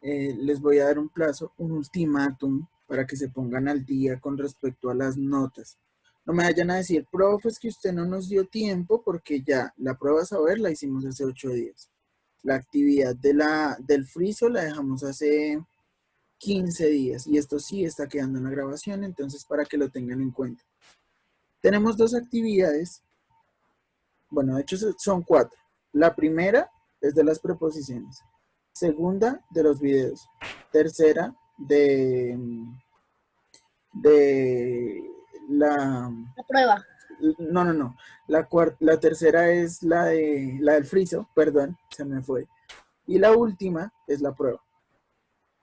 les voy a dar un plazo, un ultimátum para que se pongan al día con respecto a las notas. No me vayan a decir, profe, es que usted no nos dio tiempo porque ya la prueba a saber la hicimos hace 8 días. La actividad del friso la dejamos hace 15 días y esto sí está quedando en la grabación, entonces para que lo tengan en cuenta. Tenemos dos actividades, bueno, de hecho son 4. La primera es de las preposiciones, segunda de los videos, tercera de la... La prueba. No. La tercera es la del friso, perdón, se me fue. Y la última es la prueba.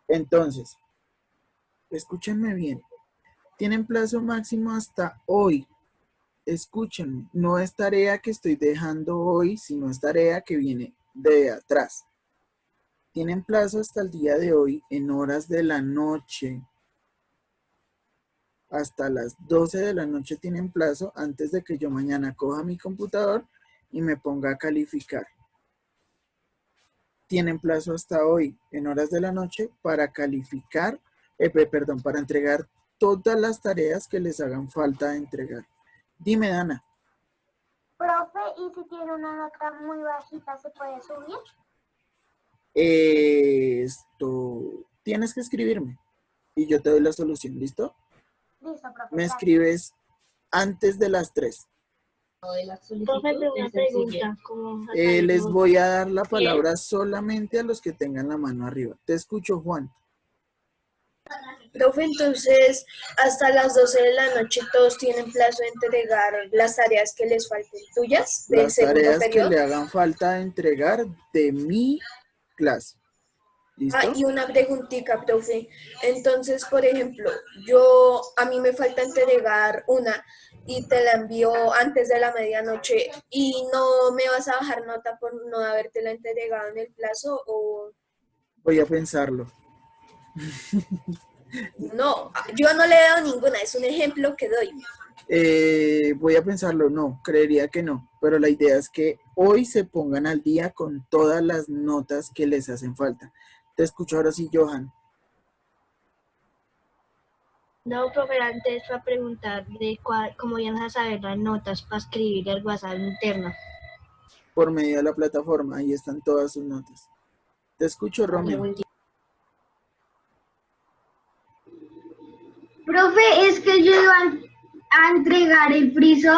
Entonces, escúchenme bien. Tienen plazo máximo hasta hoy. Escúchenme, no es tarea que estoy dejando hoy, sino es tarea que viene de atrás. Tienen plazo hasta el día de hoy en horas de la noche. Hasta las 12 de la noche tienen plazo antes de que yo mañana coja mi computador y me ponga a calificar. Tienen plazo hasta hoy en horas de la noche para calificar, para entregar todas las tareas que les hagan falta entregar. Dime, Dana. Profe, ¿y si tiene una nota muy bajita, se puede subir? Tienes que escribirme y yo te doy la solución, ¿listo? Listo, profe. Me gracias. escribes antes de las 3. Profe, tengo una pregunta. Les voy a dar la palabra solamente a los que tengan la mano arriba. Te escucho, Juan. Profe, entonces hasta las 12 de la noche todos tienen plazo de entregar las tareas que les falten tuyas del Las segundo tareas periodo. que le hagan falta entregar de mi clase. ¿Listo? Y una preguntita, profe. Entonces, por ejemplo, a mí me falta entregar una y te la envío antes de la medianoche y no me vas a bajar nota por no habértela entregado en el plazo o... Voy a pensarlo. No, yo no le he dado ninguna, es un ejemplo que doy. Voy a pensarlo, no, creería que no, pero la idea es que hoy se pongan al día con todas las notas que les hacen falta. Te escucho ahora sí, Johan. No, profe, antes para preguntar de cómo iban a saber las notas para escribir el WhatsApp interno. Por medio de la plataforma, ahí están todas sus notas. Te escucho, Romeo. Profe, es que yo iba a entregar el friso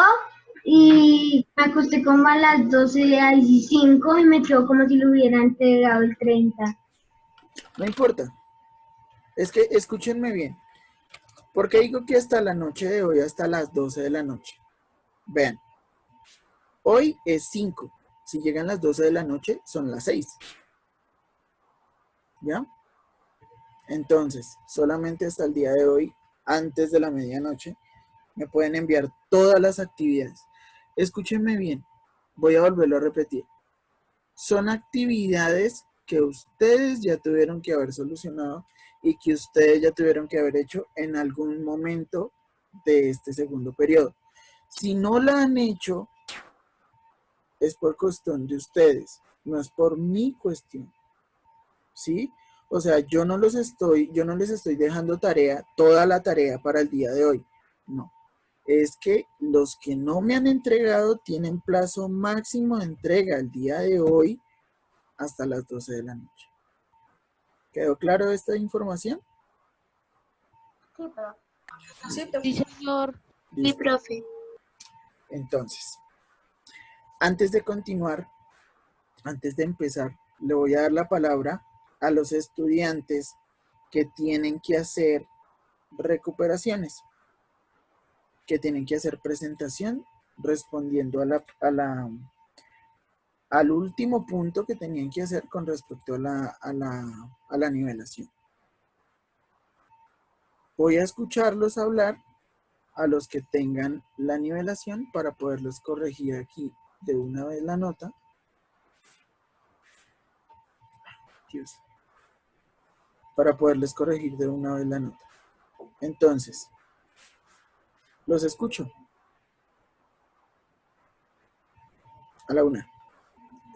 y me acosté como a las 12:15 y me quedó como si lo hubiera entregado el 30. No importa. Es que escúchenme bien. ¿Por qué digo que hasta la noche de hoy, hasta las 12 de la noche? Vean, hoy es 5. Si llegan las 12 de la noche, son las 6. ¿Ya? Entonces, solamente hasta el día de hoy, antes de la medianoche, me pueden enviar todas las actividades. Escúchenme bien, voy a volverlo a repetir. Son actividades que ustedes ya tuvieron que haber solucionado y que ustedes ya tuvieron que haber hecho en algún momento de este segundo periodo. Si no la han hecho, es por cuestión de ustedes, no es por mi cuestión. ¿Sí? O sea, yo no les estoy dejando toda la tarea para el día de hoy. No. Es que los que no me han entregado tienen plazo máximo de entrega el día de hoy hasta las 12 de la noche. ¿Quedó claro esta información? Sí, profe. Sí, señor. ¿Listo? Sí, profe. Entonces, antes de continuar, antes de empezar, le voy a dar la palabra a los estudiantes que tienen que hacer recuperaciones, que tienen que hacer presentación respondiendo al último punto que tenían que hacer con respecto a la nivelación. Voy a escucharlos hablar a los que tengan la nivelación para poderlos corregir aquí de una vez la nota. Dios. Para poderles corregir de una vez la nota. Entonces, los escucho. A la 1,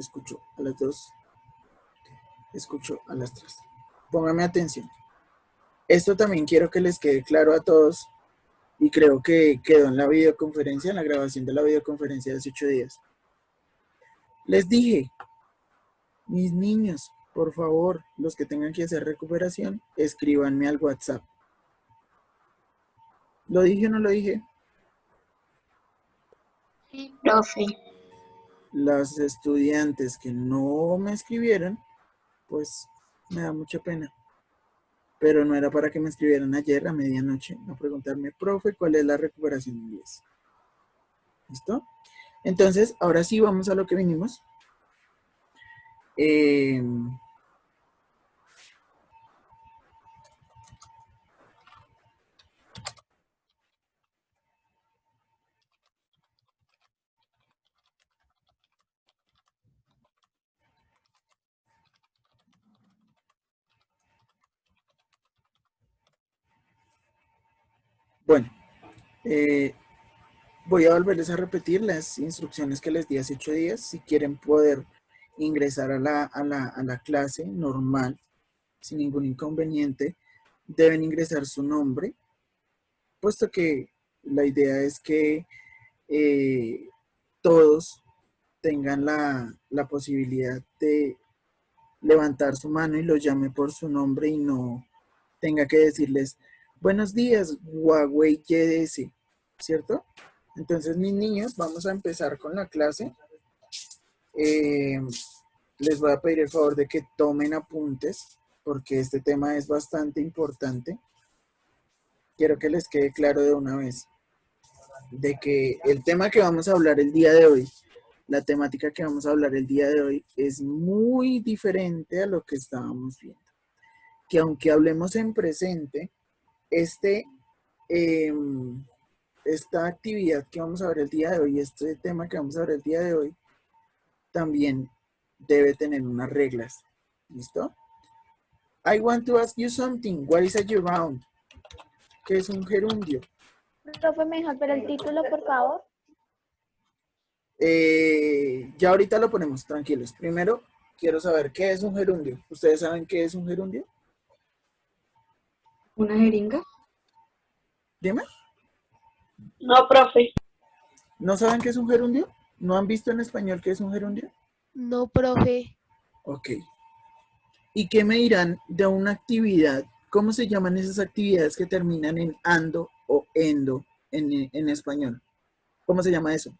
escucho a las 2, escucho a las 3. póngame atención. Esto también quiero que les quede claro a todos y creo que quedó en la videoconferencia, en la grabación de la videoconferencia de hace 8 días. Les dije, mis niños, por favor, los que tengan que hacer recuperación, escríbanme al WhatsApp. ¿Lo dije o no lo dije? Sí, profe. Los estudiantes que no me escribieron, pues me da mucha pena. Pero no era para que me escribieran ayer a medianoche a preguntarme, profe, ¿cuál es la recuperación en inglés? ¿Listo? Entonces, ahora sí vamos a lo que vinimos. Bueno, voy a volverles a repetir las instrucciones que les di hace 8 días. Si quieren poder ingresar a la clase normal, sin ningún inconveniente, deben ingresar su nombre, puesto que la idea es que todos tengan la posibilidad de levantar su mano y los llame por su nombre y no tenga que decirles, buenos días, Huawei YDS, ¿cierto? Entonces, mis niños, vamos a empezar con la clase. Les voy a pedir el favor de que tomen apuntes, porque este tema es bastante importante. Quiero que les quede claro de una vez de que el tema que vamos a hablar el día de hoy, la temática que vamos a hablar el día de hoy es muy diferente a lo que estábamos viendo. Que aunque hablemos en presente, esta actividad que vamos a ver el día de hoy, este tema que vamos a ver el día de hoy, también debe tener unas reglas. ¿Listo? I want to ask you something. What is a gerund? ¿Qué es un gerundio? Profe, ¿me dejas ver el título, por favor? Ya ahorita lo ponemos, tranquilos. Primero, quiero saber qué es un gerundio. ¿Ustedes saben qué es un gerundio? ¿Una jeringa? Dime. No, profe. ¿No saben qué es un gerundio? ¿No han visto en español qué es un gerundio? No, profe. Ok. ¿Y qué me dirán de una actividad? ¿Cómo se llaman esas actividades que terminan en ando o endo en español? ¿Cómo se llama eso?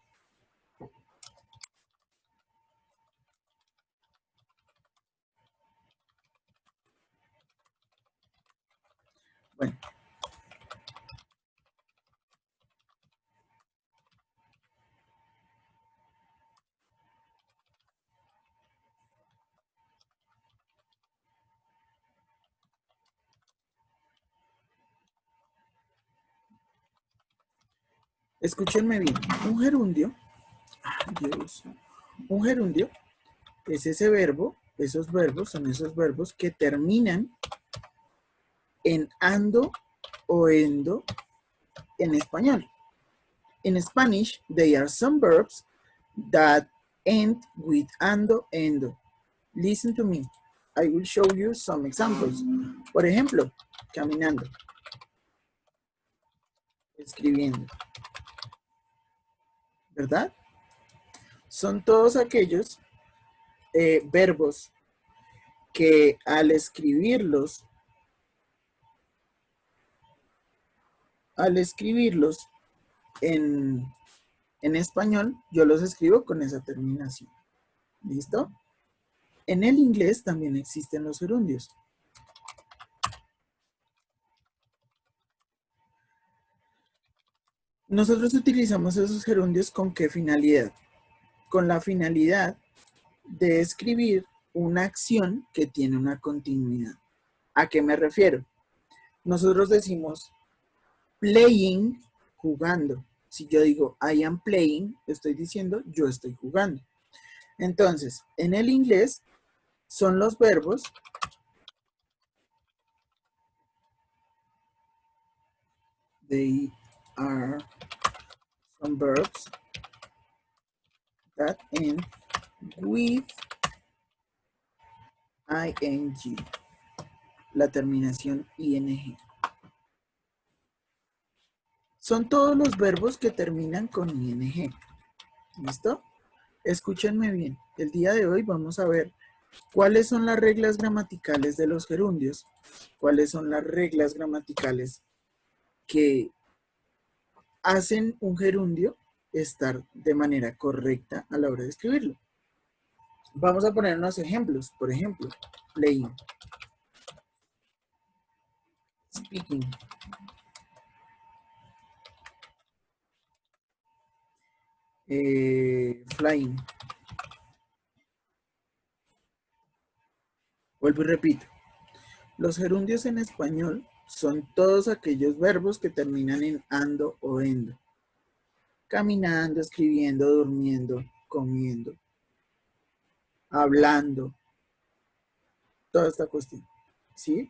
Bueno. Escúchenme bien. Un gerundio, Dios, un gerundio es ese verbo, esos verbos son esos verbos que terminan en ando o endo en español. In Spanish, they are some verbs that end with ando, endo. Listen to me. I will show you some examples. Por ejemplo, caminando, escribiendo, ¿verdad? Son todos aquellos verbos que al escribirlos en español, yo los escribo con esa terminación. ¿Listo? En el inglés también existen los gerundios. Nosotros utilizamos esos gerundios ¿con qué finalidad? Con la finalidad de escribir una acción que tiene una continuidad. ¿A qué me refiero? Nosotros decimos playing, jugando. Si yo digo I am playing, estoy diciendo yo estoy jugando. Entonces, en el inglés son los verbos they are some verbs that end with ing. la terminación ing. Son todos los verbos que terminan con ing. ¿Listo? Escúchenme bien. El día de hoy vamos a ver cuáles son las reglas gramaticales de los gerundios, cuáles son las reglas gramaticales que hacen un gerundio estar de manera correcta a la hora de escribirlo. Vamos a poner unos ejemplos. Por ejemplo, playing, speaking, flying. Vuelvo y repito. Los gerundios en español son todos aquellos verbos que terminan en ando o endo. Caminando, escribiendo, durmiendo, comiendo, hablando, toda esta cuestión, ¿sí?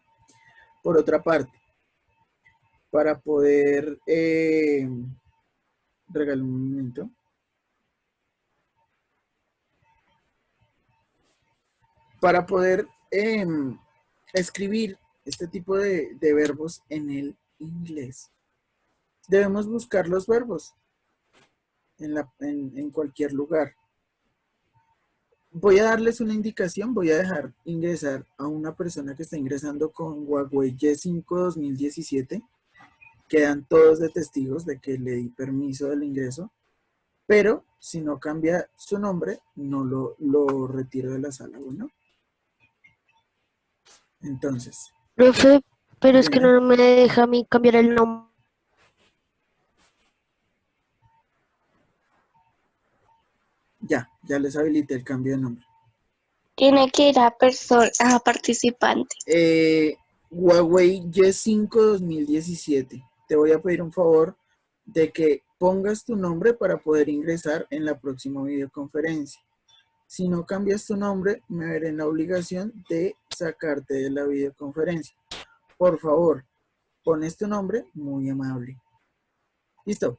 Por otra parte, para poder, regalo un momento. Para poder escribir este tipo de verbos en el inglés, debemos buscar los verbos en cualquier lugar. Voy a darles una indicación, voy a dejar ingresar a una persona que está ingresando con Huawei Y5 2017. Quedan todos de testigos de que le di permiso del ingreso, pero si no cambia su nombre, no lo retiro de la sala, ¿bueno? Entonces. Profe, pero es que dime. no me deja a mí cambiar el nombre. Ya les habilité el cambio de nombre. Tiene que ir a participante. Huawei Y5 2017. Te voy a pedir un favor de que pongas tu nombre para poder ingresar en la próxima videoconferencia. Si no cambias tu nombre, me veré en la obligación de sacarte de la videoconferencia. Por favor, pones tu nombre, muy amable. Listo.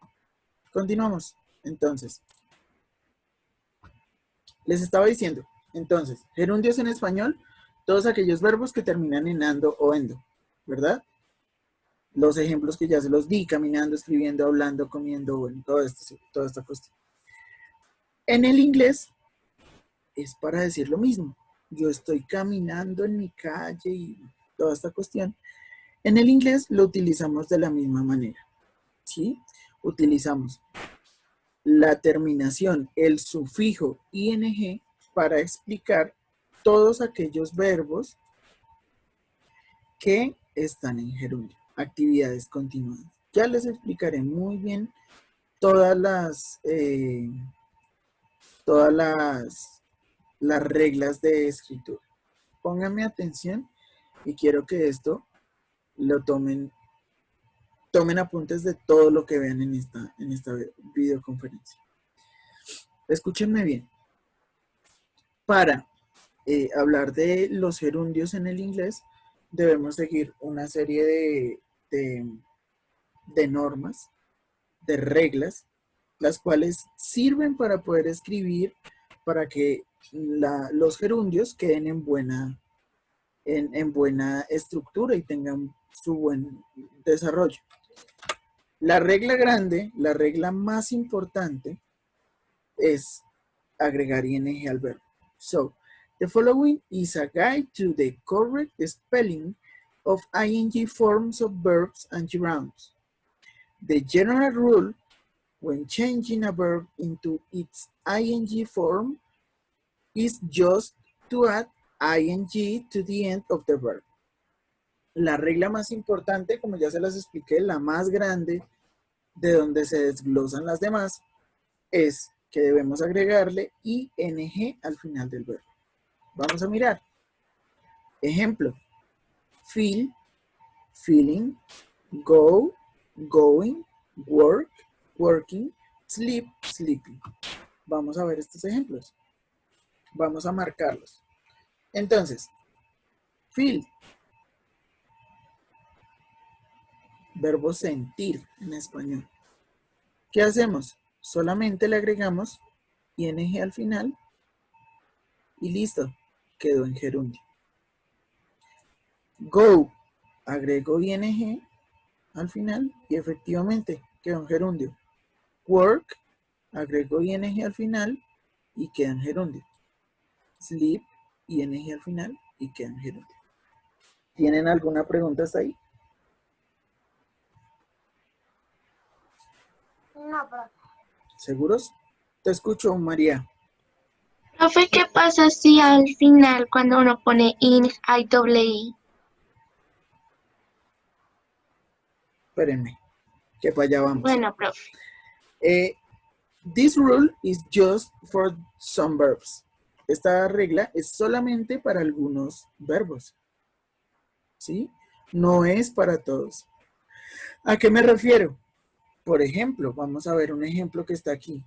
Continuamos. Entonces, les estaba diciendo, entonces, gerundios en español, todos aquellos verbos que terminan en ando o endo, ¿verdad? Los ejemplos que ya se los di, caminando, escribiendo, hablando, comiendo, bueno, toda esta cuestión. En el inglés es para decir lo mismo. Yo estoy caminando en mi calle y toda esta cuestión. En el inglés lo utilizamos de la misma manera, ¿sí? Utilizamos la terminación, el sufijo ing para explicar todos aquellos verbos que están en gerundio, actividades continuadas. Ya les explicaré muy bien todas las reglas de escritura. Pónganme atención y quiero que esto lo tomen apuntes de todo lo que vean en esta videoconferencia. Escúchenme bien. Para hablar de los gerundios en el inglés, debemos seguir una serie de normas, de reglas, las cuales sirven para poder escribir, para que los gerundios queden en buena estructura y tengan su buen desarrollo. La regla grande, la regla más importante, es agregar ing al verbo. So, the following is a guide to the correct spelling of ing forms of verbs and gerunds. The general rule when changing a verb into its ing form is just to add ing to the end of the verb. La regla más importante, como ya se las expliqué, la más grande, de donde se desglosan las demás, es que debemos agregarle ing al final del verbo. Vamos a mirar. Ejemplo. Feel, feeling, go, going, work, working, sleep, sleeping. Vamos a ver estos ejemplos. Vamos a marcarlos. Entonces, feel. Verbo sentir en español. ¿Qué hacemos? Solamente le agregamos ing al final y listo, quedó en gerundio. Go, agrego ing al final y efectivamente queda un gerundio. Work, agrego ing al final y queda un gerundio. Sleep, ing al final y queda un gerundio. ¿Tienen alguna pregunta hasta ahí? No, profe. ¿Seguros? Te escucho, María. Profe, ¿qué pasa si al final cuando uno pone in hay doble i? Espérenme, que para allá vamos. Bueno, profe. This rule is just for some verbs. Esta regla es solamente para algunos verbos. ¿Sí? No es para todos. ¿A qué me refiero? Por ejemplo, vamos a ver un ejemplo que está aquí.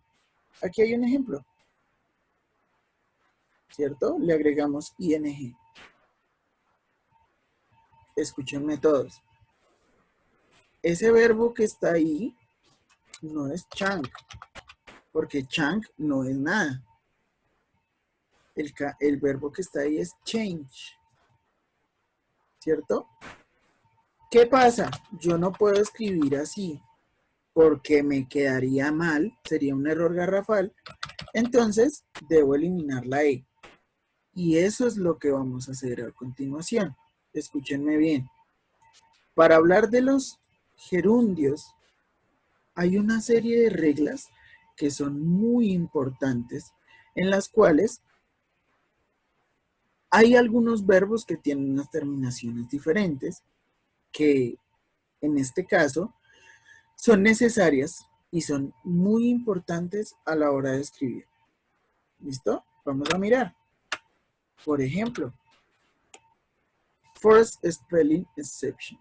Aquí hay un ejemplo. ¿Cierto? Le agregamos ing. Escúchenme todos. Ese verbo que está ahí no es chunk, porque chunk no es nada. El verbo que está ahí es change. ¿Cierto? ¿Qué pasa? Yo no puedo escribir así porque me quedaría mal, sería un error garrafal. Entonces, debo eliminar la E. Y eso es lo que vamos a hacer a continuación. Escúchenme bien. Para hablar de los gerundios, hay una serie de reglas que son muy importantes, en las cuales hay algunos verbos que tienen unas terminaciones diferentes, que en este caso son necesarias y son muy importantes a la hora de escribir. ¿Listo? Vamos a mirar. Por ejemplo, first spelling exception.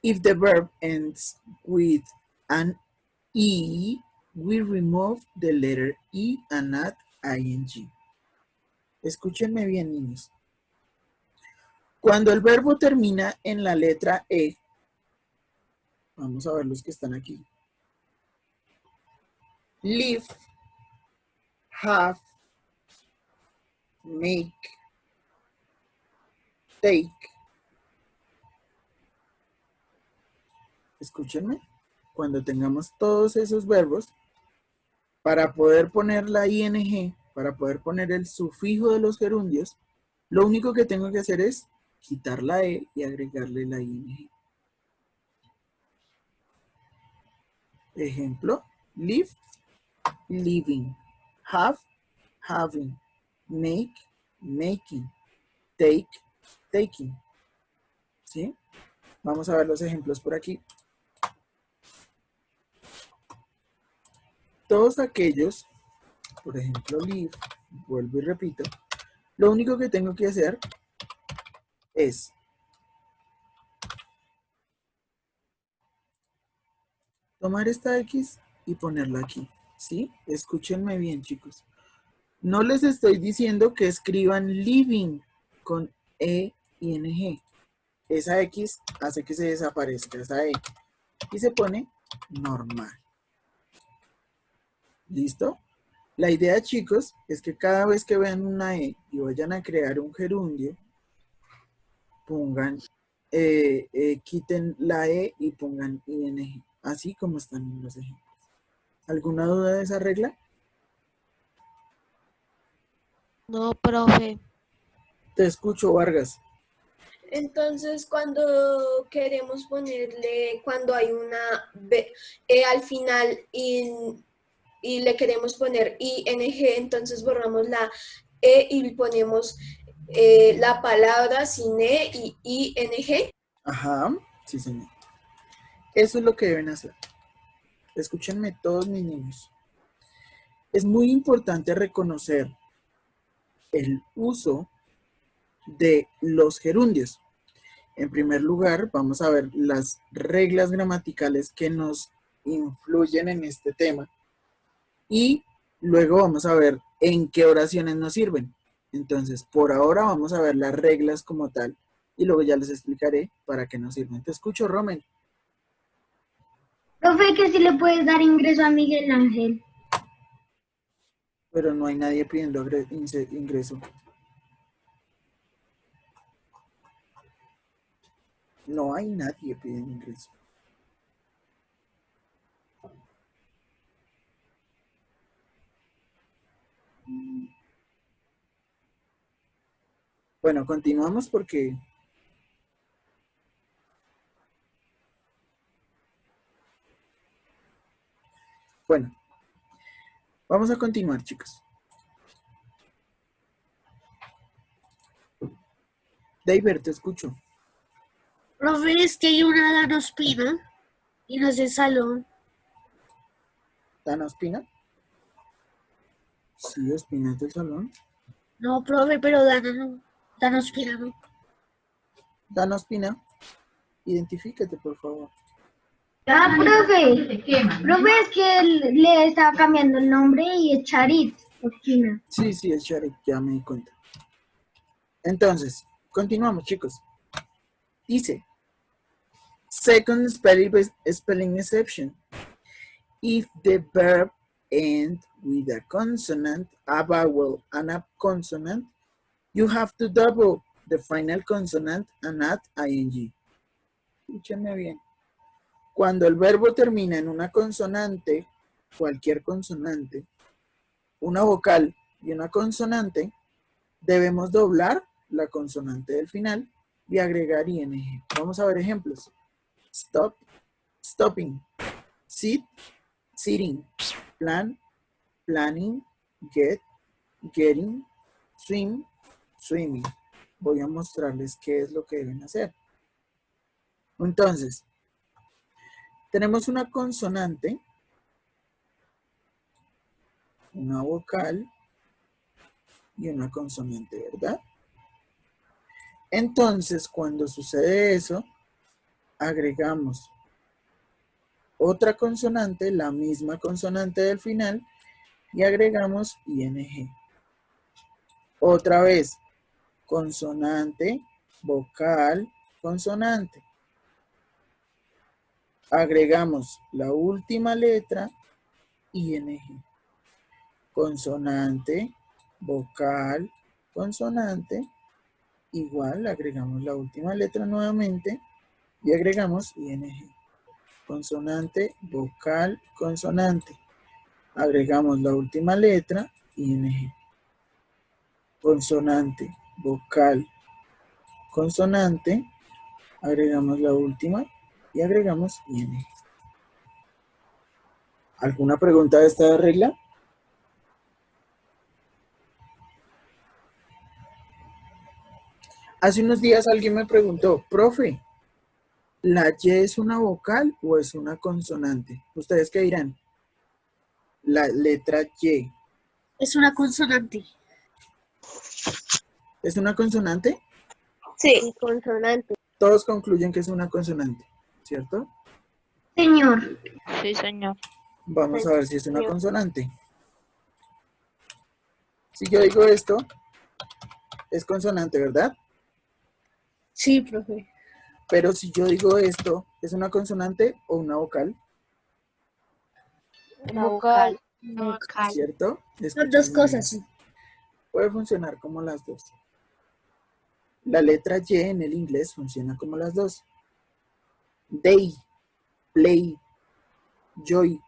If the verb ends with an E, we remove the letter E and add ing. Escúchenme bien, niños. Cuando el verbo termina en la letra E, vamos a ver los que están aquí. Live, have, make, take. Escúchenme. Cuando tengamos todos esos verbos, para poder poner la ing, para poder poner el sufijo de los gerundios, lo único que tengo que hacer es quitar la E y agregarle la ing. Ejemplo, live, living, have, having, make, making, take, taking. ¿Sí? Vamos a ver los ejemplos por aquí. Todos aquellos, por ejemplo, live, vuelvo y repito, lo único que tengo que hacer es tomar esta X y ponerla aquí, ¿sí? Escúchenme bien, chicos. No les estoy diciendo que escriban living con E y NG. Esa X hace que se desaparezca esa E y se pone normal. ¿Listo? La idea, chicos, es que cada vez que vean una E y vayan a crear un gerundio, pongan, quiten la E y pongan ING, así como están en los ejemplos. ¿Alguna duda de esa regla? No, profe. Te escucho, Vargas. Entonces, cuando queremos ponerle, cuando hay una E al final y le queremos poner ing, entonces borramos la E y ponemos la palabra sin E y ing. Ajá, sí, señor. Eso es lo que deben hacer. Escúchenme todos mis niños. Es muy importante reconocer el uso de los gerundios. En primer lugar, vamos a ver las reglas gramaticales que nos influyen en este tema. Y luego vamos a ver en qué oraciones nos sirven. Entonces, por ahora vamos a ver las reglas como tal. Y luego ya les explicaré para qué nos sirven. Te escucho, Rommel. Profe, que si le puedes dar ingreso a Miguel Ángel. Pero no hay nadie pidiendo ingreso. No hay nadie pidiendo ingreso. Bueno, continuamos porque... Bueno, vamos a continuar, chicos. David, te escucho. Profe, es que hay una Danospina y no es del salón. ¿Dana Ospina? Sí, Ospina es del salón. No, profe, pero Dana no. Danospina no. Dana Ospina, identifícate, por favor. Ah, profe. Profe, es que le estaba cambiando el nombre y es Charit Ospina. Sí, es Sharik, ya me di cuenta. Entonces, continuamos, chicos. Dice, second spelling exception. If the verb ends with a consonant, a vowel, and a consonant, you have to double the final consonant and add ing. Escúchenme bien. Cuando el verbo termina en una consonante, cualquier consonante, una vocal y una consonante, debemos doblar la consonante del final y agregar ing. Vamos a ver ejemplos. Stop, stopping. Sit, sitting. Plan, planning. Get, getting. Swim, swimming. Voy a mostrarles qué es lo que deben hacer. Entonces, tenemos una consonante, una vocal y una consonante, ¿verdad? Entonces, cuando sucede eso, agregamos otra consonante, la misma consonante del final, y agregamos ing. Otra vez, consonante, vocal, consonante. Agregamos la última letra, ing. Consonante, vocal, consonante. Igual, agregamos la última letra nuevamente y agregamos ing. Consonante, vocal, consonante. Agregamos la última letra, ing. Consonante, vocal, consonante. Agregamos la última y agregamos ing. ¿Alguna pregunta de esta regla? Hace unos días alguien me preguntó, profe, ¿la Y es una vocal o es una consonante? ¿Ustedes qué dirán? La letra Y. Es una consonante. ¿Es una consonante? Sí. Consonante. Todos concluyen que es una consonante, ¿cierto? Señor. Sí, señor. Vamos a ver si es una consonante. Si yo digo esto, es consonante, ¿verdad? Sí, profe. Pero si yo digo esto, ¿es una consonante o una vocal? Vocal. Vocal. ¿Cierto? Son dos Escuchen cosas, bien. sí. Puede funcionar como las dos. La letra Y en el inglés funciona como las dos. Day, play, joy.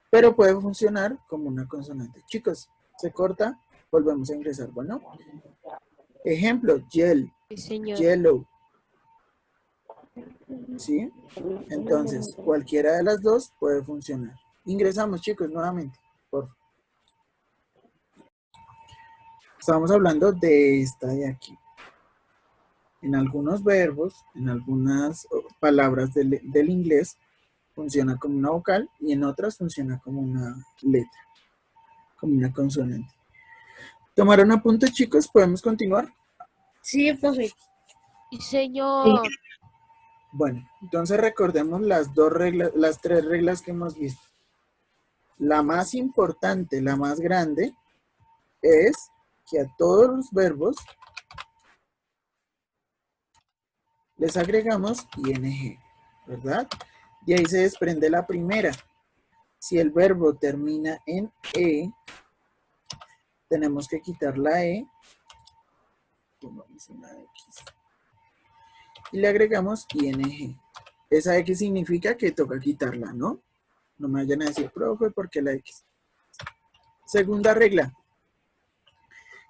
Pero puede funcionar como una consonante. Chicos, se corta, volvemos a ingresar. Bueno, ejemplo, yell, Sí, señor. yellow. ¿Sí? Entonces, cualquiera de las dos puede funcionar. Ingresamos, chicos, nuevamente. Por favor. Estamos hablando de esta de aquí. En algunos verbos, en algunas palabras del inglés, funciona como una vocal y en otras funciona como una letra, como una consonante. ¿Tomaron apuntes, chicos? ¿Podemos continuar? Sí, profe. Sí, señor. Bueno, entonces recordemos las dos reglas, las tres reglas que hemos visto. La más importante, la más grande, es que a todos los verbos les agregamos ing, ¿verdad? Y ahí se desprende la primera. Si el verbo termina en e, tenemos que quitar la e, pongamos una x. y le agregamos ing. Esa X significa que toca quitarla, ¿no? No me vayan a decir, profe, ¿por qué la X? Segunda regla,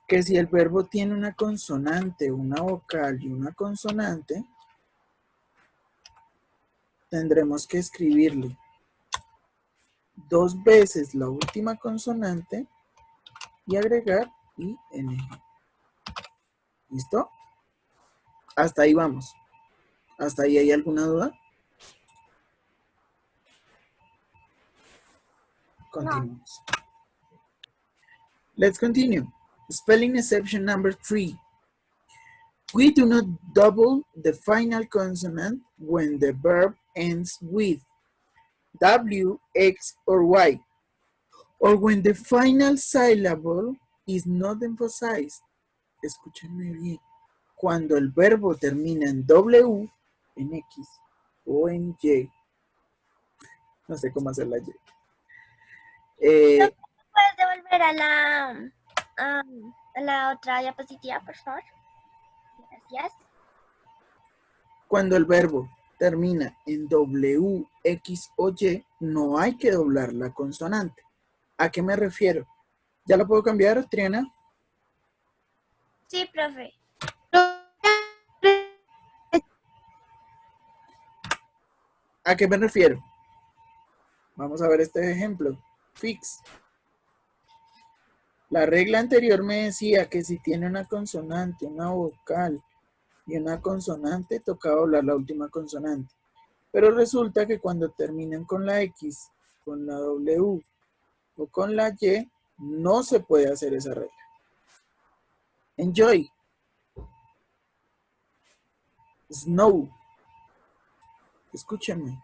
que si el verbo tiene una consonante, una vocal y una consonante, tendremos que escribirle 2 veces la última consonante y agregar ing. ¿Listo? Hasta ahí vamos. ¿Hasta ahí hay alguna duda? Continuamos. Let's continue. Spelling exception number 3. We do not double the final consonant when the verb ends with W, X, or Y, or when the final syllable is not emphasized. Escúchenme bien. Cuando el verbo termina en W, en X o en Y. No sé cómo hacer la Y. ¿Puedes devolver a la otra diapositiva, por favor? Gracias. Cuando el verbo termina en W, X o Y, no hay que doblar la consonante. ¿A qué me refiero? ¿Ya la puedo cambiar, Triana? Sí, profe. ¿A qué me refiero? Vamos a ver este ejemplo. Fix. La regla anterior me decía que si tiene una consonante, una vocal y una consonante, toca doblar la última consonante. Pero resulta que cuando terminan con la X, con la W o con la Y, no se puede hacer esa regla. Enjoy. Snow. Escúchenme.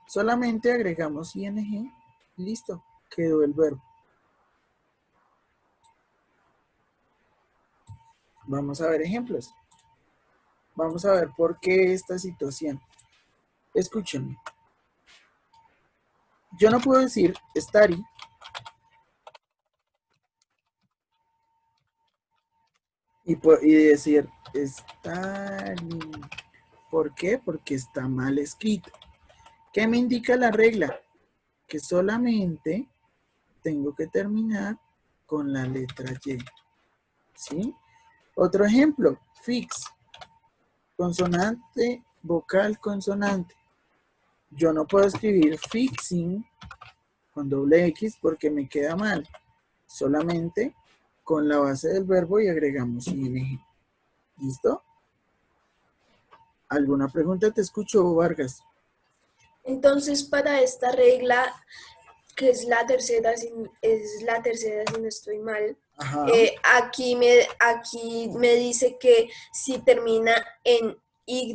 Solamente agregamos ing. Listo. Quedó el verbo. Vamos a ver ejemplos. Vamos a ver por qué esta situación. Escúchenme. Yo no puedo decir study y decir study. ¿Por qué? Porque está mal escrito. ¿Qué me indica la regla? Que solamente tengo que terminar con la letra Y. ¿Sí? Otro ejemplo, fix. Consonante, vocal, consonante. Yo no puedo escribir fixing con doble X porque me queda mal. Solamente con la base del verbo y agregamos ing. ¿Listo? ¿Alguna pregunta? Te escucho, Vargas. Entonces, para esta regla, que es la tercera, si no estoy mal, Ajá. aquí me dice que si termina en Y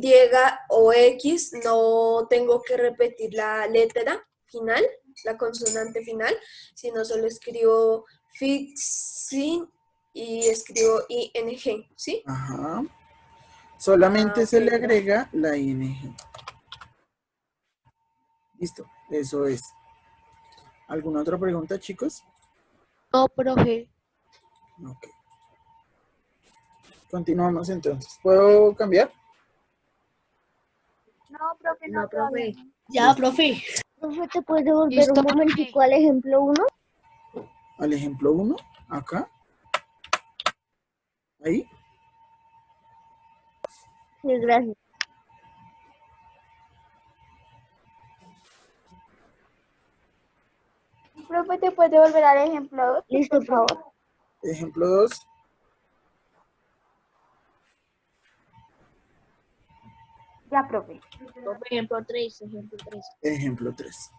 o X, no tengo que repetir la letra final, la consonante final, sino solo escribo fixing y escribo ing, ¿sí? Ajá. Solamente se ok, le agrega la ing. Listo, eso es. ¿Alguna otra pregunta, chicos? No, profe. Ok. Continuamos entonces. ¿Puedo cambiar? No, profe, no, No, profe. todavía. Ya, profe. Profe, ¿te puedes devolver Listo, un momentico al ejemplo 1? Al ejemplo 1, acá. Ahí. Sí, gracias. Profe, ¿te puedes devolver al ejemplo 2? Listo, por favor? Ejemplo 2. Ya, profe. Profe, ejemplo 3, ejemplo 3. Ejemplo 3.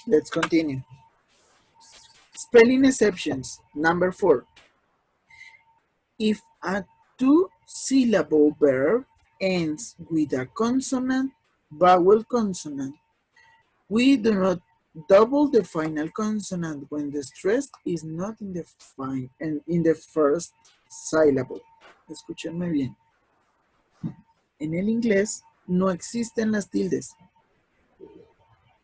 Let's continue. Spelling exceptions, number 4. If a 2-syllable verb ends with a consonant, vowel consonant, we do not double the final consonant when the stress is not in the first syllable. Escúchenme bien. En el inglés no existen las tildes.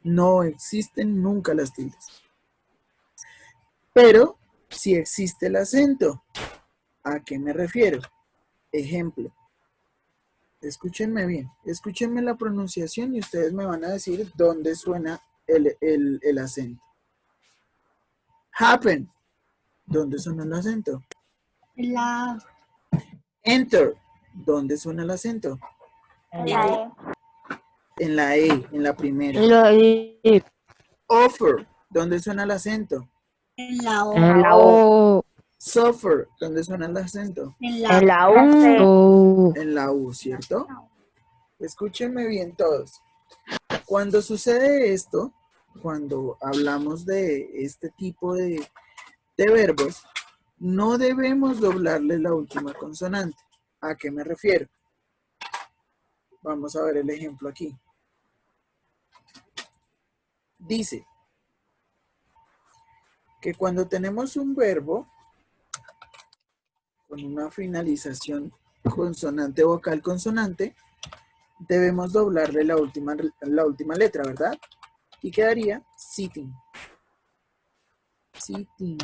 No existen nunca las tildes. Pero sí existe el acento. ¿A qué me refiero? Ejemplo. Escúchenme bien. Escúchenme la pronunciación y ustedes me van a decir dónde suena el acento. Happen. ¿Dónde suena el acento? La Enter. ¿Dónde suena el acento? La E. En la E, en la primera. Offer. ¿Dónde suena el acento? en la O. En la O. Suffer. ¿Dónde suena el acento? En En la la U. En la U, ¿cierto? Escúchenme bien todos. Cuando sucede esto, cuando hablamos de este tipo de verbos, no debemos doblarle la última consonante. ¿A qué me refiero? Vamos a ver el ejemplo aquí. Dice que cuando tenemos un verbo con una finalización consonante, vocal, consonante, debemos doblarle la última letra, ¿verdad? Y quedaría sitting. Sitting.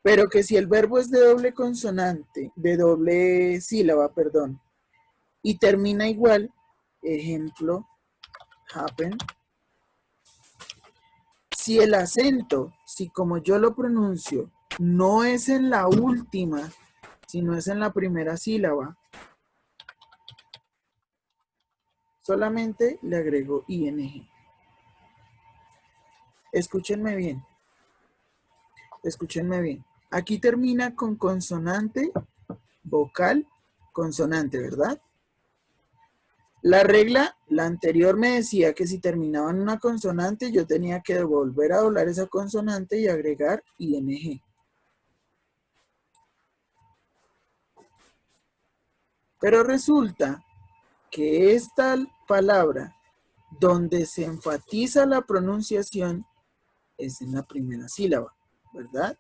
Pero que si el verbo es de doble consonante, de doble sílaba, perdón, y termina igual, ejemplo, happen. Si el acento, si como yo lo pronuncio, no es en la última, sino es en la primera sílaba, solamente le agrego ing. Escúchenme bien. Escúchenme bien. Aquí termina con consonante, vocal, consonante, ¿verdad? La regla, la anterior me decía que si terminaba en una consonante, yo tenía que volver a doblar esa consonante y agregar ing. Pero resulta que esta palabra, donde se enfatiza la pronunciación, es en la primera sílaba, ¿verdad?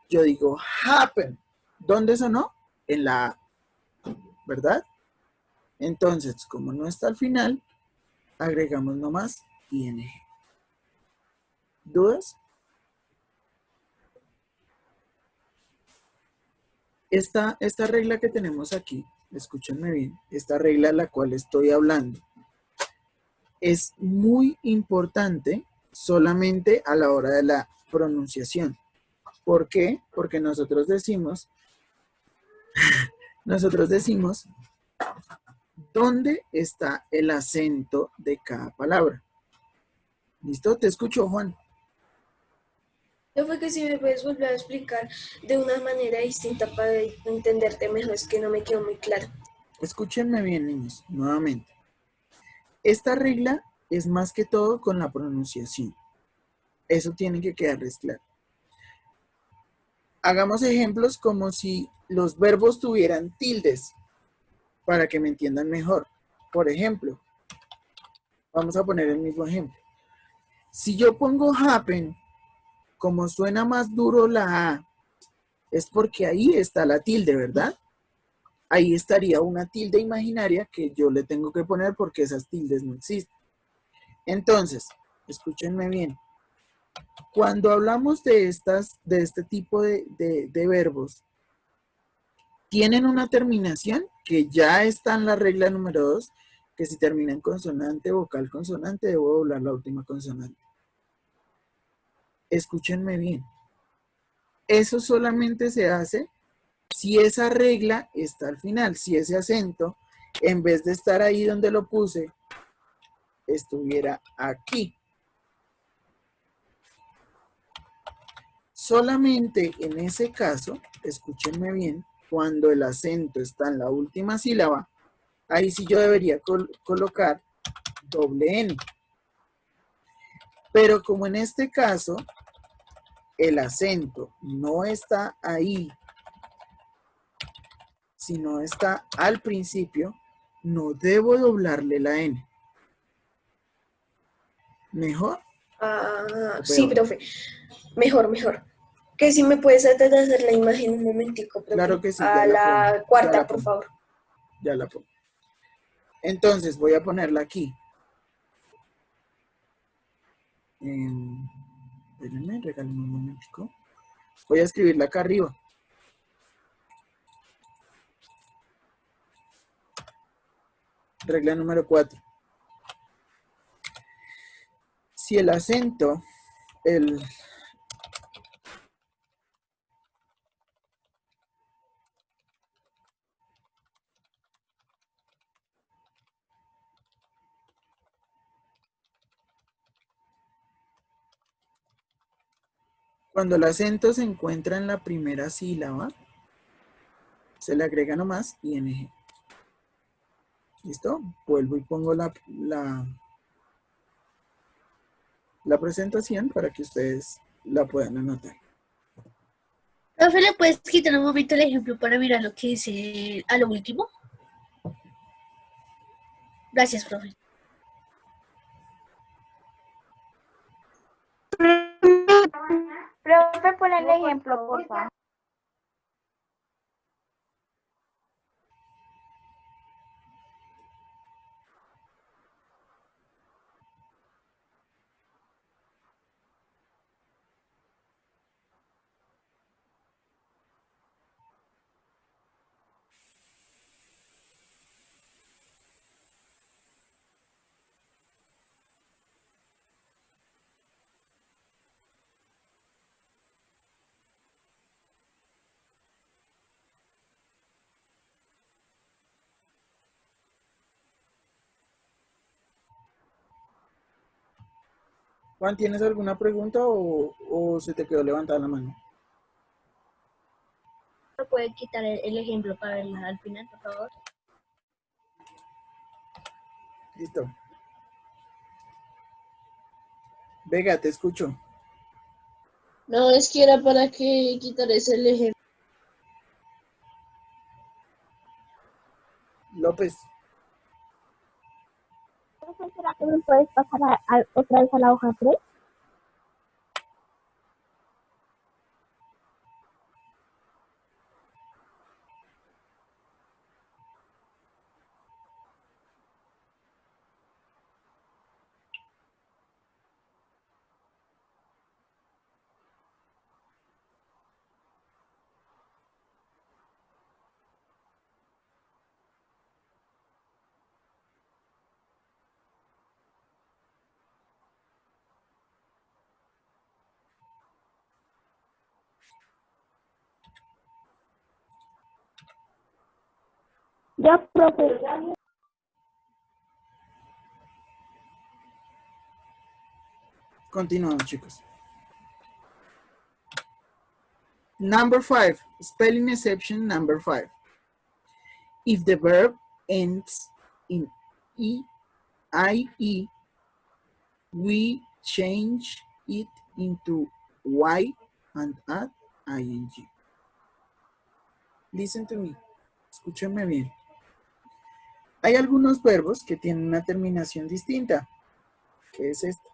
Yo digo happen. ¿Dónde sonó? En la A, ¿verdad? Entonces, como no está al final, agregamos nomás ing. ¿Dudas? Esta regla que tenemos aquí, escúchenme bien, esta regla a la cual estoy hablando, es muy importante solamente a la hora de la pronunciación. ¿Por qué? Porque nosotros decimos dónde está el acento de cada palabra. ¿Listo? Te escucho, Juan. Yo fue que si me puedes volver a explicar de una manera distinta para entenderte mejor, es que no me quedó muy claro. Escúchenme bien, niños, nuevamente. Esta regla es más que todo con la pronunciación. Eso tiene que quedarles claro. Hagamos ejemplos como si los verbos tuvieran tildes, para que me entiendan mejor. Por ejemplo, vamos a poner el mismo ejemplo. Si yo pongo happen, como suena más duro la A, es porque ahí está la tilde, ¿verdad? Ahí estaría una tilde imaginaria que yo le tengo que poner porque esas tildes no existen. Entonces, escúchenme bien. Cuando hablamos de este tipo de verbos, tienen una terminación que ya está en la regla número 2, que si termina en consonante, vocal, consonante, debo doblar la última consonante. Escúchenme bien. Eso solamente se hace si esa regla está al final, si ese acento, en vez de estar ahí donde lo puse, estuviera aquí. Solamente en ese caso, escúchenme bien, cuando el acento está en la última sílaba, ahí sí yo debería colocar doble N. Pero como en este caso, el acento no está ahí, sino está al principio, no debo doblarle la N. ¿Mejor? Ah, ¿O sí, peor? profe. Mejor, mejor. Que si me puedes tratar de hacer la imagen un momentico, profe. Claro que sí, A ya la pongo. la Ya cuarta, la por pongo. favor. Ya la pongo. Entonces, voy a ponerla aquí. Espérenme, regálenme un momentico. Voy a escribirla acá arriba. Regla número 4. Si el acento, cuando el acento se encuentra en la primera sílaba, se le agrega nomás ing. ¿Listo? Vuelvo y pongo la presentación para que ustedes la puedan anotar. Profe, ¿le puedes quitar un momento el ejemplo para mirar lo que dice a lo último? Gracias, profe. Profe, pon el ejemplo, por favor. Juan, ¿tienes alguna pregunta o se te quedó levantada la mano? ¿Me puede quitar el ejemplo para verla al final, por favor? Listo. Vega, te escucho. No, es que era para que quitaras el ejemplo. López, Profe, ¿será que me puedes pasar otra vez a la hoja 3? Ya, profe. continuamos, chicos. Number 5, spelling exception number 5. If the verb ends in IE, we change it into Y and add ing. Listen to me. Escúchenme bien. Hay algunos verbos que tienen una terminación distinta. ¿Qué es esto?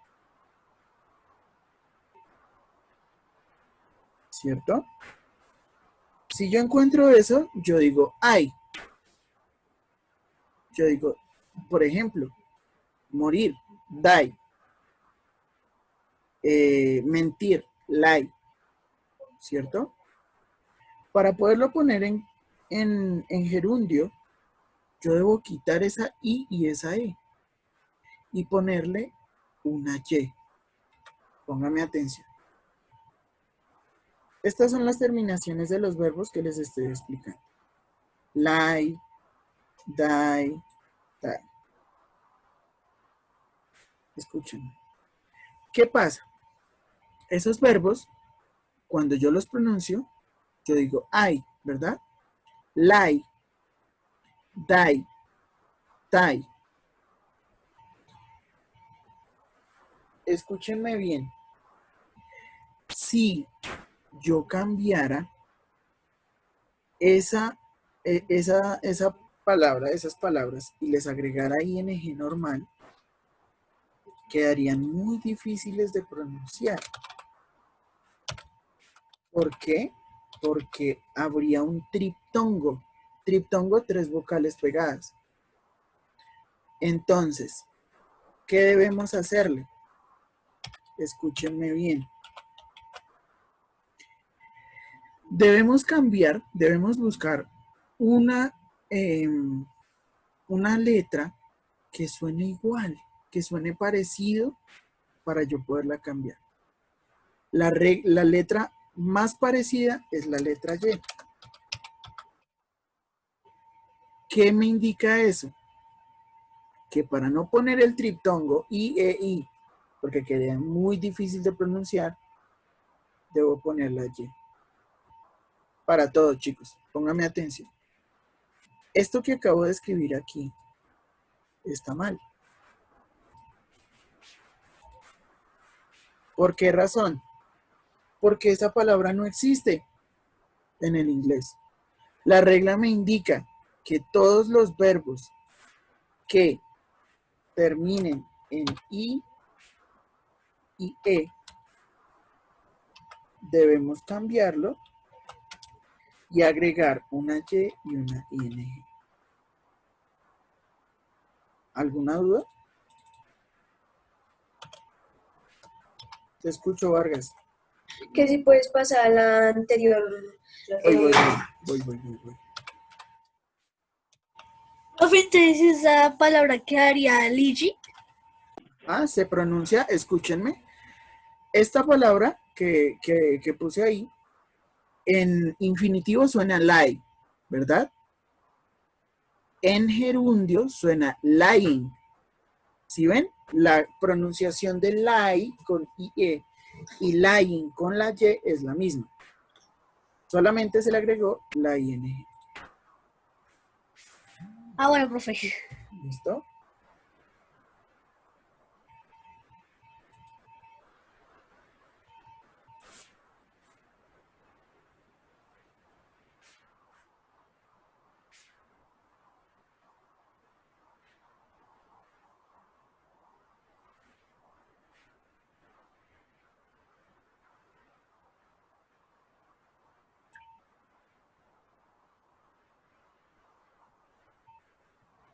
¿Cierto? Si yo encuentro eso, yo digo I. Yo digo, por ejemplo, morir, die. Mentir, lie. ¿Cierto? Para poderlo poner en gerundio, yo debo quitar esa I y esa E y ponerle una Y. Póngame atención. Estas son las terminaciones de los verbos que les estoy explicando. Lie, die, die. Escuchen. ¿Qué pasa? Esos verbos, cuando yo los pronuncio, yo digo I, ¿verdad? Lie, die, die. Escúchenme bien. Si yo cambiara esa palabra, esas palabras, y les agregara ing normal, quedarían muy difíciles de pronunciar. ¿Por qué? Porque habría un triptongo. Triptongo, 3 vocales pegadas. Entonces, ¿qué debemos hacerle? Escúchenme bien. Debemos buscar una letra que suene igual, que suene parecido para yo poderla cambiar. La letra más parecida es la letra Y. ¿Qué me indica eso? Que para no poner el triptongo I, porque quedaría muy difícil de pronunciar, debo poner la Y. Para todos, chicos, pónganme atención. Esto que acabo de escribir aquí está mal. ¿Por qué razón? Porque esa palabra no existe en el inglés. La regla me indica que todos los verbos que terminen en I y E debemos cambiarlo y agregar una Y y una ING. ¿Alguna duda? Te escucho, Vargas. Que si puedes pasar a la anterior. Voy. Profe, entonces esa palabra quedaría Ligi. Se pronuncia, escúchenme. Esta palabra que puse ahí, en infinitivo suena lie, ¿verdad? En gerundio suena lying. ¿Sí ven? La pronunciación de lie con IE y lying con la Y es la misma. Solamente se le agregó la ING. Bueno, profe. ¿Listo?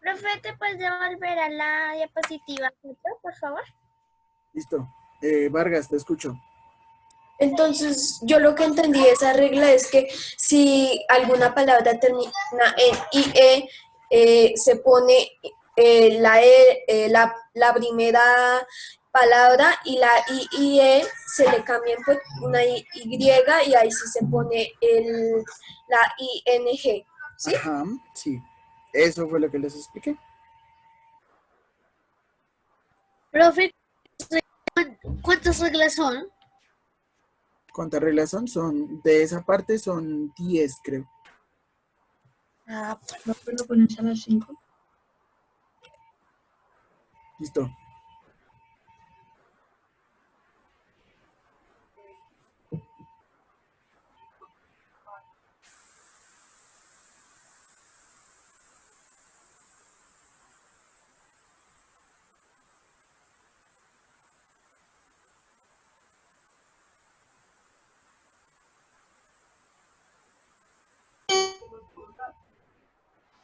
Profe, ¿te puedes devolver a la diapositiva 4, por favor? Listo. Vargas, te escucho. Entonces, yo lo que entendí de esa regla es que si alguna palabra termina en IE, se pone la primera palabra y la IE se le cambia por una Y y ahí sí se pone la ING. ¿Sí? Ajá, sí. Eso fue lo que les expliqué. Profe, ¿cuántas reglas son? ¿Cuántas reglas son? De esa parte son 10, creo. Profe, lo pones a las 5. Listo.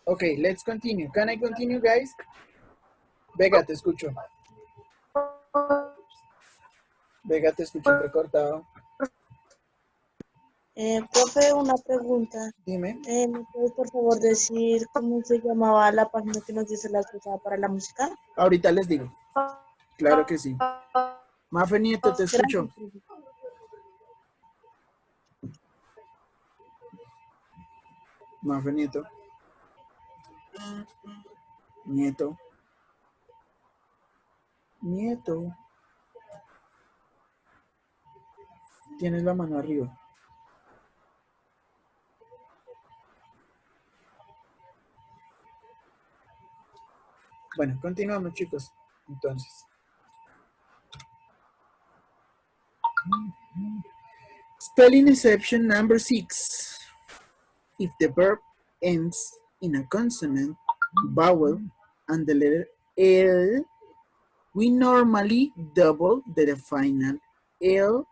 Okay, let's continue. Can I continue, guys? Vega, te escucho. Vega, te escucho entrecortado. Profe, una pregunta. Dime. ¿Me puedes por favor decir cómo se llamaba la página que nos dice la usada para la música? Ahorita les digo. Claro que sí. Mafe Nieto, te escucho. Mafe Nieto. Nieto. Nieto. Tienes la mano arriba. Bueno, continuamos, chicos. Entonces. Spelling exception number 6. If the verb ends in a consonant, vowel, and the letter L, We normally double the final L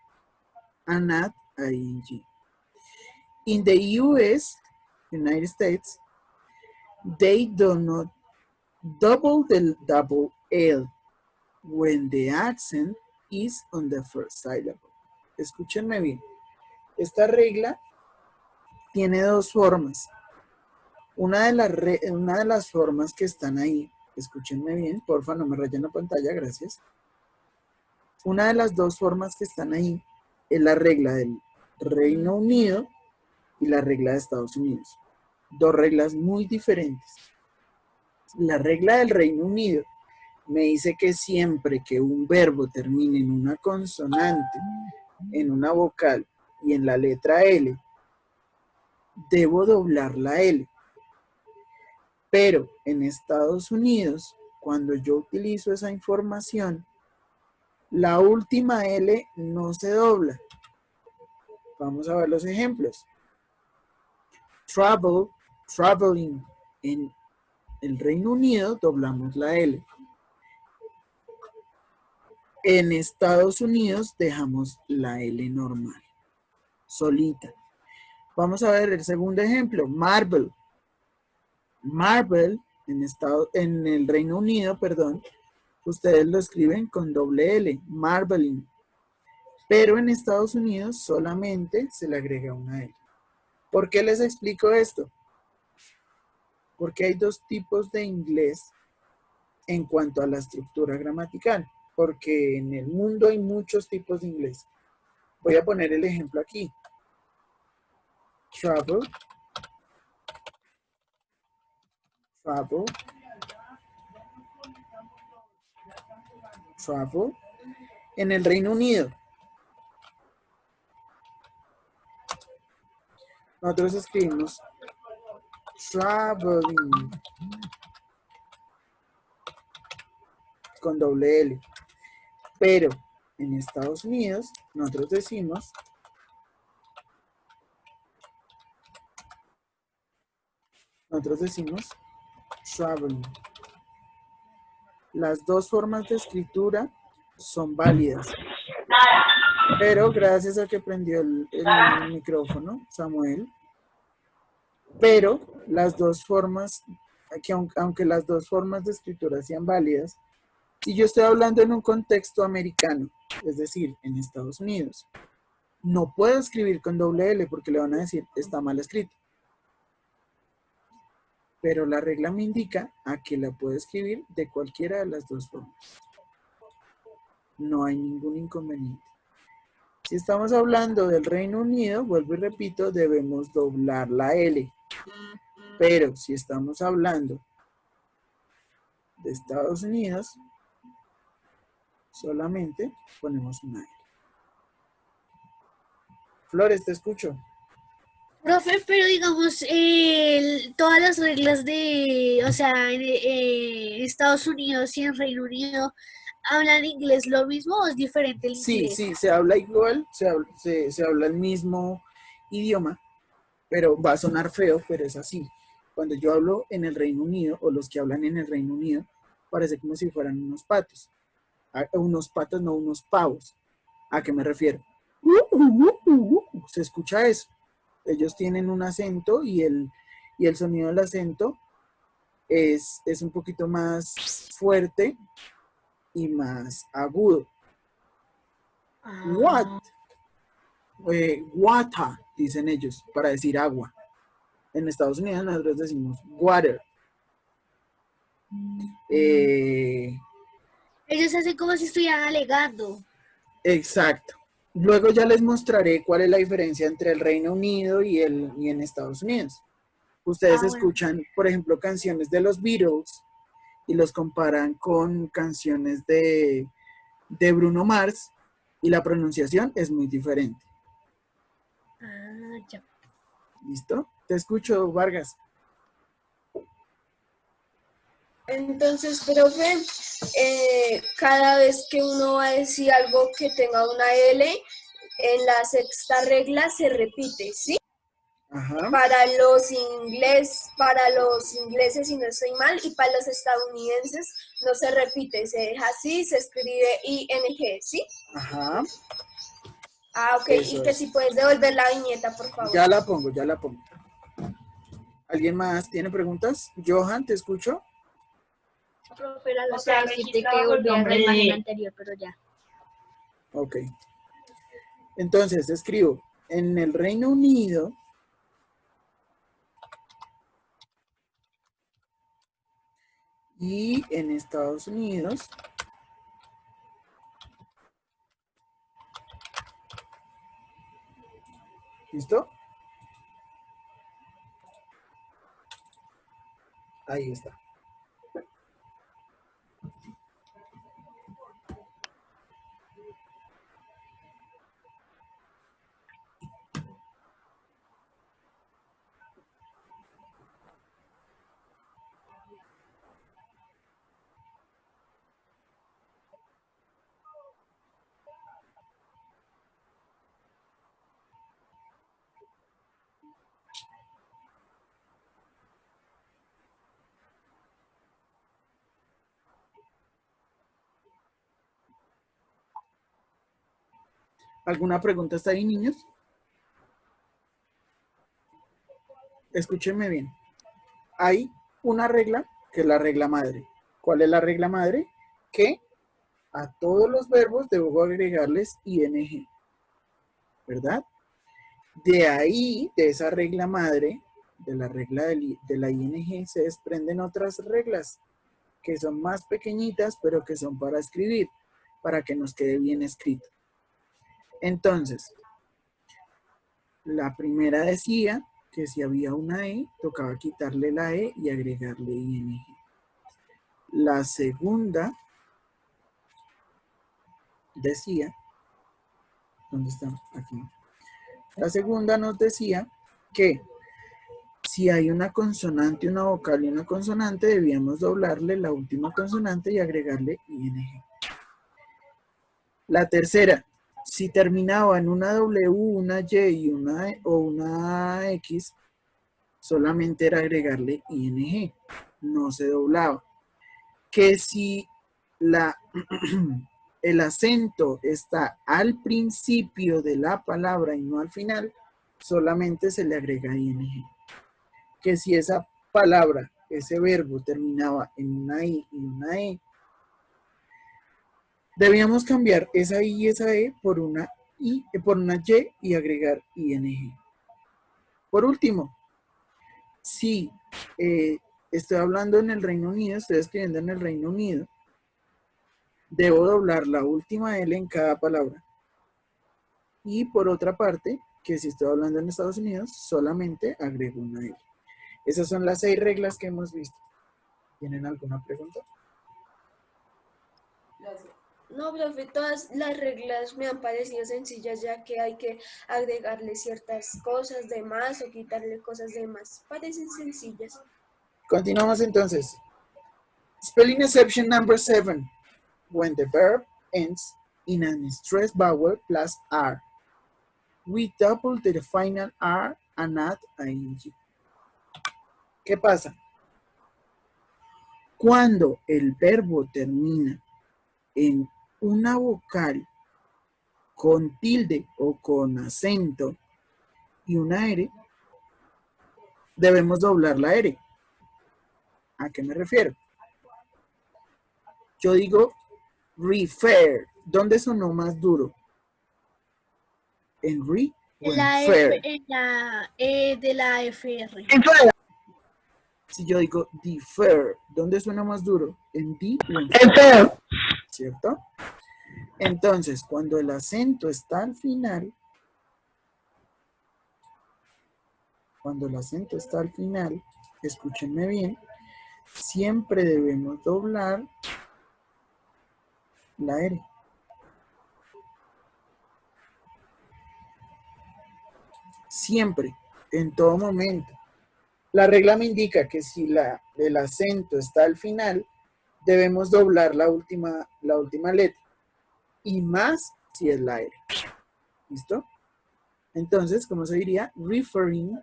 and add ing. In the US, United States, they do not double the double L when the accent is on the first syllable. Escúchenme bien. Esta regla tiene dos formas. Una de las formas que están ahí, escúchenme bien, porfa, no me rayen la pantalla, gracias. Una de las dos formas que están ahí es la regla del Reino Unido y la regla de Estados Unidos. Dos reglas muy diferentes. La regla del Reino Unido me dice que siempre que un verbo termine en una consonante, en una vocal y en la letra L, debo doblar la L. Pero en Estados Unidos, cuando yo utilizo esa información, la última L no se dobla. Vamos a ver los ejemplos. Travel, traveling. En el Reino Unido doblamos la L. En Estados Unidos dejamos la L normal, solita. Vamos a ver el segundo ejemplo. Marble. Marble, en el Reino Unido, perdón, ustedes lo escriben con doble L, marbling. Pero en Estados Unidos solamente se le agrega una L. ¿Por qué les explico esto? Porque hay dos tipos de inglés en cuanto a la estructura gramatical. Porque en el mundo hay muchos tipos de inglés. Voy a poner el ejemplo aquí. Travel. Travel. Travel. En el Reino Unido. Nosotros escribimos traveling con doble L. Pero en Estados Unidos nosotros decimos traveling. Las dos formas de escritura son válidas. Pero gracias a que prendió el micrófono, Samuel, pero las dos formas, aunque las dos formas de escritura sean válidas, si yo estoy hablando en un contexto americano, es decir, en Estados Unidos, no puedo escribir con doble L porque le van a decir, está mal escrito. Pero la regla me indica a que la puedo escribir de cualquiera de las dos formas. No hay ningún inconveniente. Si estamos hablando del Reino Unido, vuelvo y repito, debemos doblar la L. Pero si estamos hablando de Estados Unidos, solamente ponemos una L. Flores, te escucho. Profe, pero digamos, todas las reglas de, o sea, en Estados Unidos y en Reino Unido, ¿hablan inglés lo mismo o es diferente el inglés? Sí, se habla igual, se habla el mismo idioma, pero va a sonar feo, pero es así. Cuando yo hablo en el Reino Unido, o los que hablan en el Reino Unido, parece como si fueran unos patos. Unos patos, no unos pavos. ¿A qué me refiero? Se escucha eso. Ellos tienen un acento y el sonido del acento es un poquito más fuerte y más agudo. What? Water, dicen ellos, para decir agua. En Estados Unidos nosotros decimos water. Ellos hacen como si estuvieran alegando. Exacto. Luego ya les mostraré cuál es la diferencia entre el Reino Unido y en Estados Unidos. Ustedes escuchan, por ejemplo, canciones de los Beatles y los comparan con canciones de Bruno Mars y la pronunciación es muy diferente. Ya. ¿Listo? Te escucho, Vargas. Entonces, profe, cada vez que uno va a decir algo que tenga una L, en la sexta regla se repite, ¿sí? Ajá. para los ingleses, si no estoy mal, y para los estadounidenses no se repite, se deja así, se escribe ING, ¿sí? Ajá. Ah, ok, Eso y que es. si puedes devolver la viñeta, por favor. Ya la pongo, ya la pongo. ¿Alguien más tiene preguntas? Johan, ¿te escucho? Profe, era lo que decirte que volví a la imagen anterior, pero ya. Ok. Entonces, escribo, en el Reino Unido, y en Estados Unidos, ¿listo? Ahí está. ¿Alguna pregunta hasta ahí, niños? Escúchenme bien. Hay una regla que es la regla madre. ¿Cuál es la regla madre? Que a todos los verbos debo agregarles ing, ¿verdad? De ahí, de esa regla madre, de la regla de la ing, se desprenden otras reglas que son más pequeñitas, pero que son para escribir, para que nos quede bien escrito. Entonces, la primera decía que si había una E, tocaba quitarle la E y agregarle ing. La segunda decía, ¿dónde está? Aquí. La segunda nos decía que si hay una consonante, una vocal y una consonante, debíamos doblarle la última consonante y agregarle ing. La tercera, si terminaba en una W, una Y y o una X, solamente era agregarle ing, no se doblaba. Que si el acento está al principio de la palabra y no al final, solamente se le agrega ing. Que si esa palabra, ese verbo terminaba en una I y una E, debíamos cambiar esa I y esa E por una Y y agregar ing. Por último, si estoy hablando en el Reino Unido, estoy escribiendo en el Reino Unido, debo doblar la última L en cada palabra. Y por otra parte, que si estoy hablando en Estados Unidos, solamente agrego una L. Esas son las 6 reglas que hemos visto. ¿Tienen alguna pregunta? No, profe, todas las reglas me han parecido sencillas, ya que hay que agregarle ciertas cosas de más o quitarle cosas de más. Parecen sencillas. Continuamos entonces. Spelling exception number 7. When the verb ends in an stressed vowel plus R. We double the final R and add ing. ¿Qué pasa? Cuando el verbo termina en una vocal con tilde o con acento y una R, debemos doblar la R. ¿A qué me refiero? Yo digo refer. ¿Dónde sonó más duro? ¿En re o en fer? En la E de la FR. Si yo digo defer, ¿dónde suena más duro? ¿En D o en fer? ¿Cierto? Entonces, cuando el acento está al final, escúchenme bien, siempre debemos doblar la R. Siempre, en todo momento. La regla me indica que si el acento está al final, debemos doblar la última letra. Y más si es la R. ¿Listo? Entonces, ¿cómo se diría? Referring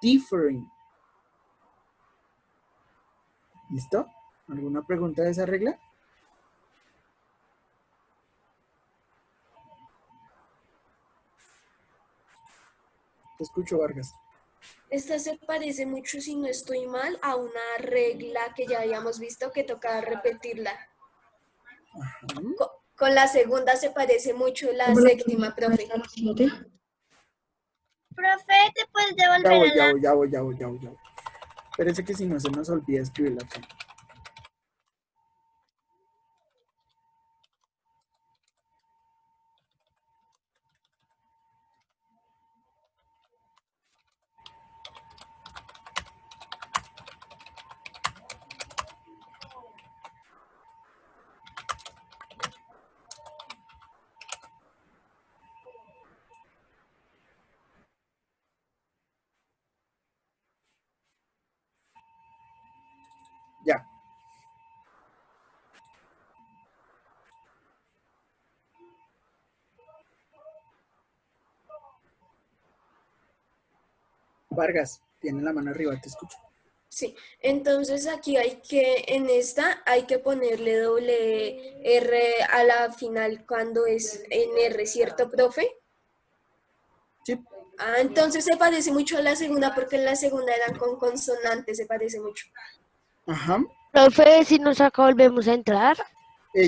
differing. ¿Listo? ¿Alguna pregunta de esa regla? Te escucho, Vargas. Esta se parece mucho, si no estoy mal, a una regla que ya habíamos visto que toca repetirla. Ajá. Con la segunda se parece mucho la séptima, profe. Profe, ¿te puedes devolver a la... Ya voy. Parece que si no se nos olvida escribirla aquí. Ya. Vargas, tiene la mano arriba, te escucho. Sí, entonces aquí en esta hay que ponerle doble R a la final cuando es en R, ¿cierto, profe? Sí. Ah, entonces se parece mucho a la segunda porque en la segunda eran con consonantes, se parece mucho. Ajá. Profe, si nos acá volvemos a entrar.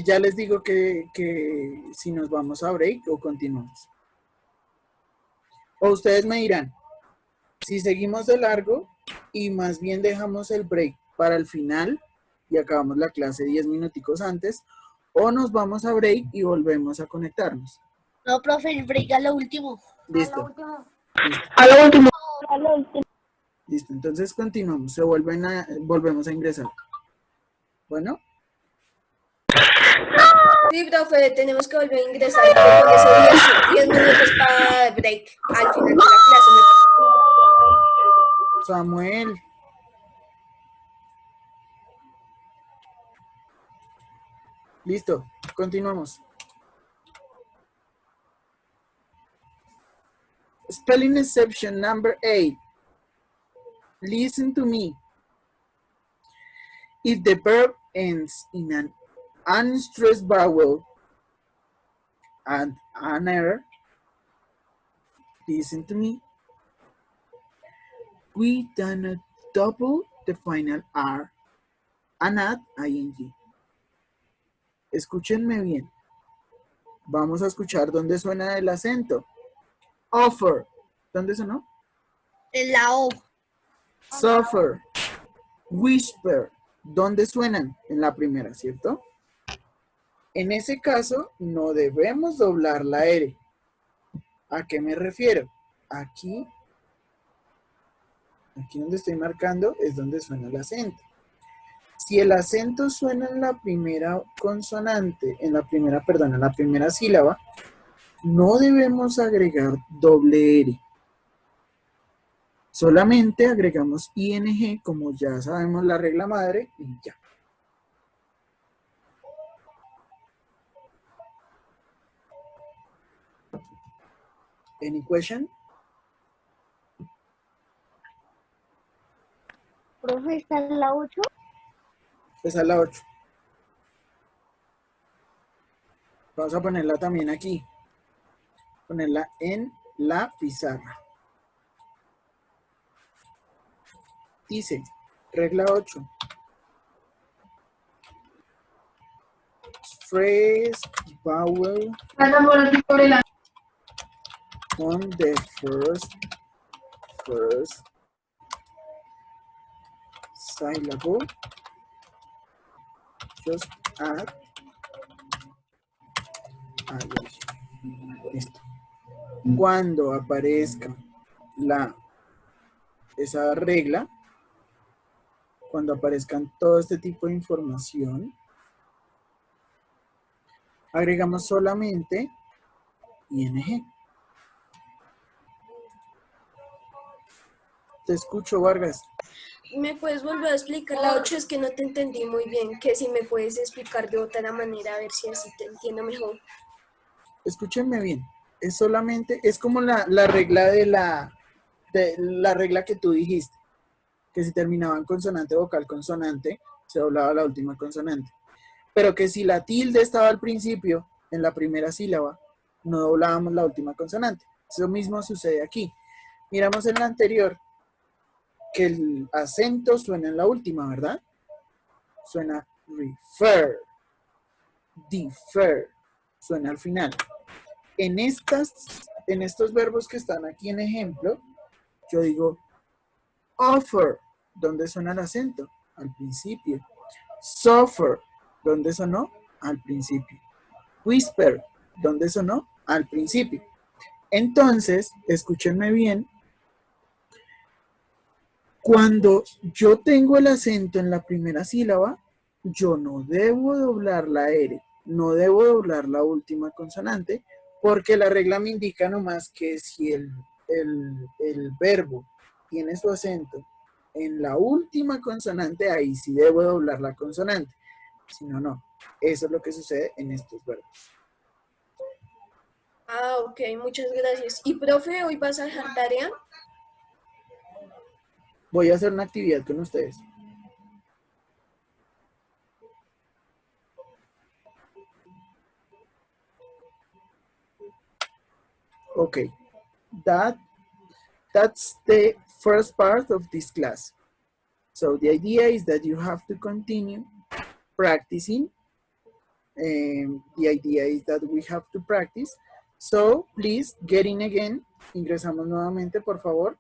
Ya les digo que si nos vamos a break o continuamos. O ustedes me dirán, si seguimos de largo y más bien dejamos el break para el final y acabamos la clase 10 minuticos antes, o nos vamos a break y volvemos a conectarnos. No, profe, el break a lo último. Listo. A lo último. Listo, entonces continuamos, volvemos a ingresar. Bueno. Sí, profe, tenemos que volver a ingresar con ese 10 minutos para break al final de la clase. Samuel. Listo, continuamos. Spelling exception number 8. Listen to me. If the verb ends in an unstressed vowel and an error, listen to me, we do not double the final R and add ing. Escúchenme bien. Vamos a escuchar dónde suena el acento. Offer. ¿Dónde sonó? En la O. Suffer. Whisper. ¿Dónde suenan? En la primera, ¿cierto? En ese caso, no debemos doblar la R. ¿A qué me refiero? Aquí donde estoy marcando es donde suena el acento. Si el acento suena en la primera consonante, en la primera sílaba, no debemos agregar doble R. Solamente agregamos ing, como ya sabemos la regla madre, y ya. Any question? Profe, ¿está en la 8? Esa es la 8. Vamos a ponerla también aquí. Ponerla en la pizarra. Dice, regla 8. Stress vowel on the first syllable. Just add ing. Listo. Cuando aparezca esa regla, cuando aparezcan todo este tipo de información, agregamos solamente ing. Te escucho, Vargas. ¿Me puedes volver a explicar la 8? Es que no te entendí muy bien, que si me puedes explicar de otra manera, a ver si así te entiendo mejor. Escúchenme bien. Es como la regla de la regla que tú dijiste, que si terminaban consonante, vocal, consonante, se doblaba la última consonante. Pero que si la tilde estaba al principio, en la primera sílaba, no doblábamos la última consonante. Eso mismo sucede aquí. Miramos en la anterior, que el acento suena en la última, ¿verdad? Suena refer, defer, suena al final. En estos verbos que están aquí en ejemplo, yo digo offer, ¿dónde suena el acento? Al principio. Suffer, ¿dónde sonó? Al principio. Whisper, ¿dónde sonó? Al principio. Entonces, escúchenme bien, cuando yo tengo el acento en la primera sílaba, yo no debo doblar la R, no debo doblar la última consonante, porque la regla me indica nomás que si el verbo tiene su acento en la última consonante, ahí sí debo doblar la consonante. Si no, no. Eso es lo que sucede en estos verbos. Ah, ok, muchas gracias. Y profe, ¿hoy vas a dejar tarea? Voy a hacer una actividad con ustedes. Okay, that's the first part of this class. So the idea is that you have to continue practicing. The idea is that we have to practice. So please get in again. Ingresamos nuevamente, por favor.